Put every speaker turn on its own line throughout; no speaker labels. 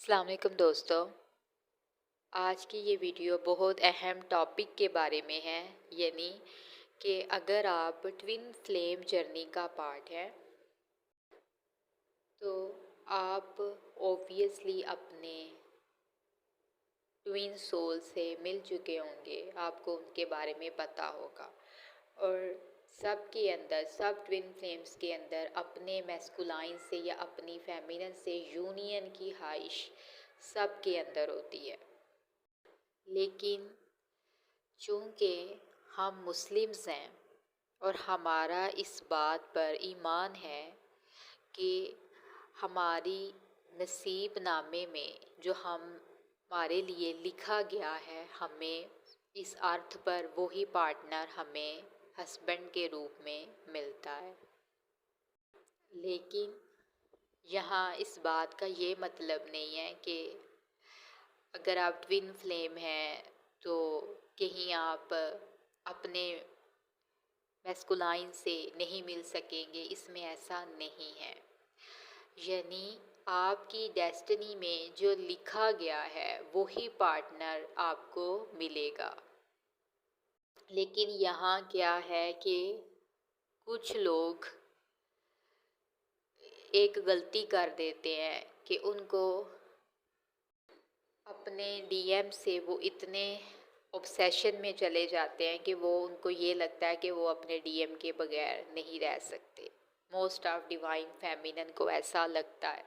अस्सलाम वालेकुम दोस्तों। आज की ये वीडियो बहुत अहम टॉपिक के बारे में है, यानी कि अगर आप ट्विन फ्लेम जर्नी का पार्ट हैं तो आप ऑब्वियसली अपने ट्विन सोल से मिल चुके होंगे, आपको उनके बारे में पता होगा। और सबके अंदर, सब ट्विन फ्लेम्स के अंदर अपने मैस्कुलाइन से या अपनी फेमिनिन से यूनियन की ख्वाहिश सबके अंदर होती है। लेकिन चूँकि हम मुस्लिम्स हैं और हमारा इस बात पर ईमान है कि हमारी नसीब नामे में जो हमारे लिए लिखा गया है, हमें इस अर्थ पर वही पार्टनर हमें हस्बैंड के रूप में मिलता है। लेकिन यहाँ इस बात का ये मतलब नहीं है कि अगर आप ट्विन फ्लेम हैं तो कहीं आप अपने मैस्कुलाइन से नहीं मिल सकेंगे, इसमें ऐसा नहीं है। यानी आपकी डेस्टिनी में जो लिखा गया है वही पार्टनर आपको मिलेगा। लेकिन यहाँ क्या है कि कुछ लोग एक गलती कर देते हैं कि उनको अपने डीएम से वो इतने ऑब्सेशन में चले जाते हैं कि वो उनको ये लगता है कि वो अपने डीएम के बगैर नहीं रह सकते। मोस्ट ऑफ डिवाइन फेमिनिन को ऐसा लगता है।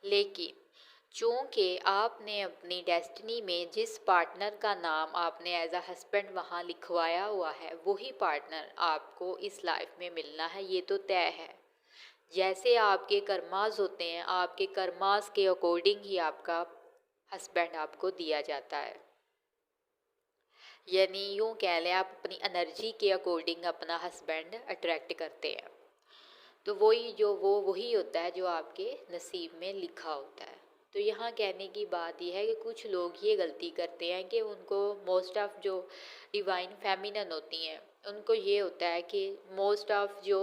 लेकिन चूँकि आपने अपनी डेस्टिनी में जिस पार्टनर का नाम आपने एज अ हस्बैंड वहाँ लिखवाया हुआ है, वही पार्टनर आपको इस लाइफ में मिलना है, ये तो तय है। जैसे आपके कर्मास होते हैं, आपके कर्मास के अकॉर्डिंग ही आपका हस्बैंड आपको दिया जाता है। यानी यूँ कह लें, आप अपनी एनर्जी के अकॉर्डिंग अपना हस्बैंड अट्रैक्ट करते हैं। तो वही होता है जो आपके नसीब में लिखा होता है। तो यहाँ कहने की बात यह है कि कुछ लोग ये गलती करते हैं कि उनको मोस्ट ऑफ जो डिवाइन फेमिनिन होती हैं उनको ये होता है कि मोस्ट ऑफ जो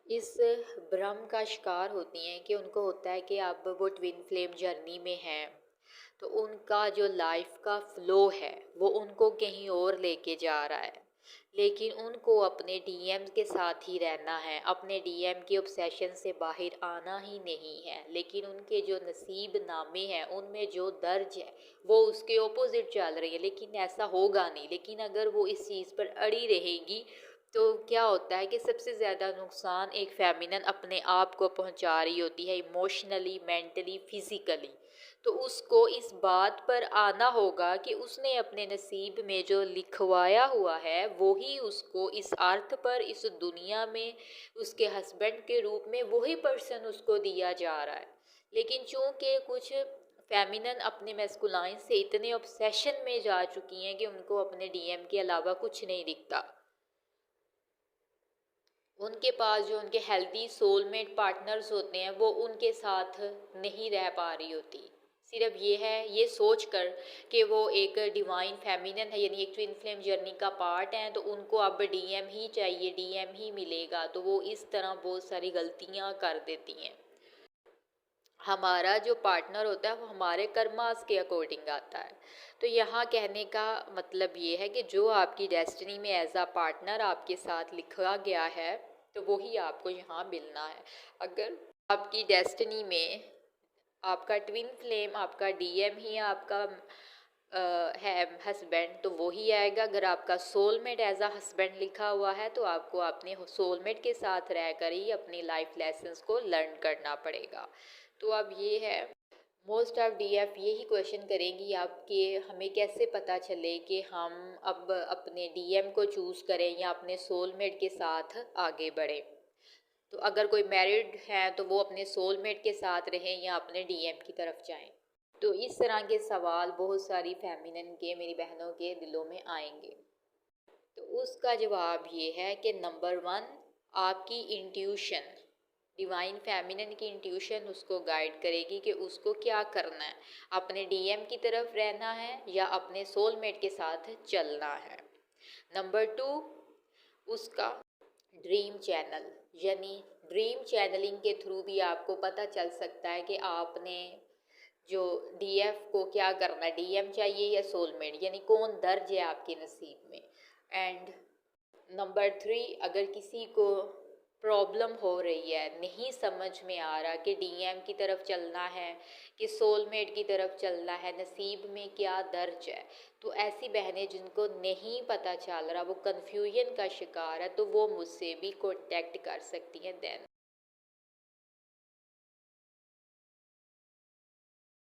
इस भ्रम का शिकार होती हैं कि उनको होता है कि अब वो ट्विन फ्लेम जर्नी में हैं तो उनका जो लाइफ का फ्लो है वो उनको कहीं और लेके जा रहा है। लेकिन उनको अपने डीएम के साथ ही रहना है, अपने डीएम के ऑब्सेशन से बाहर आना ही नहीं है। लेकिन उनके जो नसीब नामे हैं उनमें जो दर्ज है वो उसके ओपोजिट चल रही है, लेकिन ऐसा होगा नहीं। लेकिन अगर वो इस चीज़ पर अड़ी रहेगी तो क्या होता है कि सबसे ज़्यादा नुकसान एक फेमिनिन अपने आप को पहुंचा रही होती है, इमोशनली, मेंटली, फिज़िकली। तो उसको इस बात पर आना होगा कि उसने अपने नसीब में जो लिखवाया हुआ है वो ही उसको इस अर्थ पर, इस दुनिया में उसके हस्बैंड के रूप में वही पर्सन उसको दिया जा रहा है। लेकिन चूंकि कुछ फेमिनिन अपने मैस्कुलाइन से इतने ऑब्सेशन में जा चुकी हैं कि उनको अपने डीएम के अलावा कुछ नहीं दिखता। उनके पास जो उनके हेल्दी सोलमेट पार्टनर्स होते हैं वो उनके साथ नहीं रह पा रही होती। सिर्फ ये है, ये सोच कर कि वो एक डिवाइन फेमिनिन है, यानी एक ट्विन फ्लेम जर्नी का पार्ट है, तो उनको अब डीएम ही चाहिए, डीएम ही मिलेगा। तो वो इस तरह बहुत सारी गलतियां कर देती हैं। हमारा जो पार्टनर होता है वो हमारे कर्मास के अकॉर्डिंग आता है। तो यहाँ कहने का मतलब ये है कि जो आपकी डेस्टिनी में एज अ पार्टनर आपके साथ लिखा गया है तो वही आपको यहाँ मिलना है। अगर आपकी डेस्टिनी में आपका ट्विन फ्लेम, आपका डीएम ही आपका है हस्बैंड, तो वो ही आएगा। अगर आपका सोलमेट एज अ हस्बैंड लिखा हुआ है तो आपको अपने सोलमेट के साथ रहकर ही अपनी लाइफ लेसन्स को लर्न करना पड़ेगा। तो अब ये है, मोस्ट ऑफ डीएफ यही क्वेश्चन करेंगी आपके, हमें कैसे पता चले कि हम अब अपने डीएम को चूज़ करें या अपने सोलमेट के साथ आगे बढ़ें। तो अगर कोई मैरिड है तो वो अपने सोलमेट के साथ रहें या अपने डीएम की तरफ जाएं। तो इस तरह के सवाल बहुत सारी फेमिनिन के, मेरी बहनों के दिलों में आएंगे। तो उसका जवाब ये है कि नंबर 1, आपकी इंट्यूशन, डिवाइन फेमिनिन की इंट्यूशन उसको गाइड करेगी कि उसको क्या करना है, अपने डीएम की तरफ रहना है या अपने सोलमेट के साथ चलना है। नंबर 2, उसका ड्रीम चैनल, यानी ड्रीम चैनलिंग के थ्रू भी आपको पता चल सकता है कि आपने जो डीएफ को क्या करना है, डीएम चाहिए या सोलमेट, यानी कौन दर्ज है आपके नसीब में। एंड नंबर 3, अगर किसी को प्रॉब्लम हो रही है, नहीं समझ में आ रहा कि डीएम की तरफ चलना है कि सोलमेट की तरफ चलना है, नसीब में क्या दर्ज है, तो ऐसी बहनें जिनको नहीं पता चल रहा, वो कन्फ्यूजन का शिकार है, तो वो मुझसे भी कांटेक्ट कर सकती हैं। देन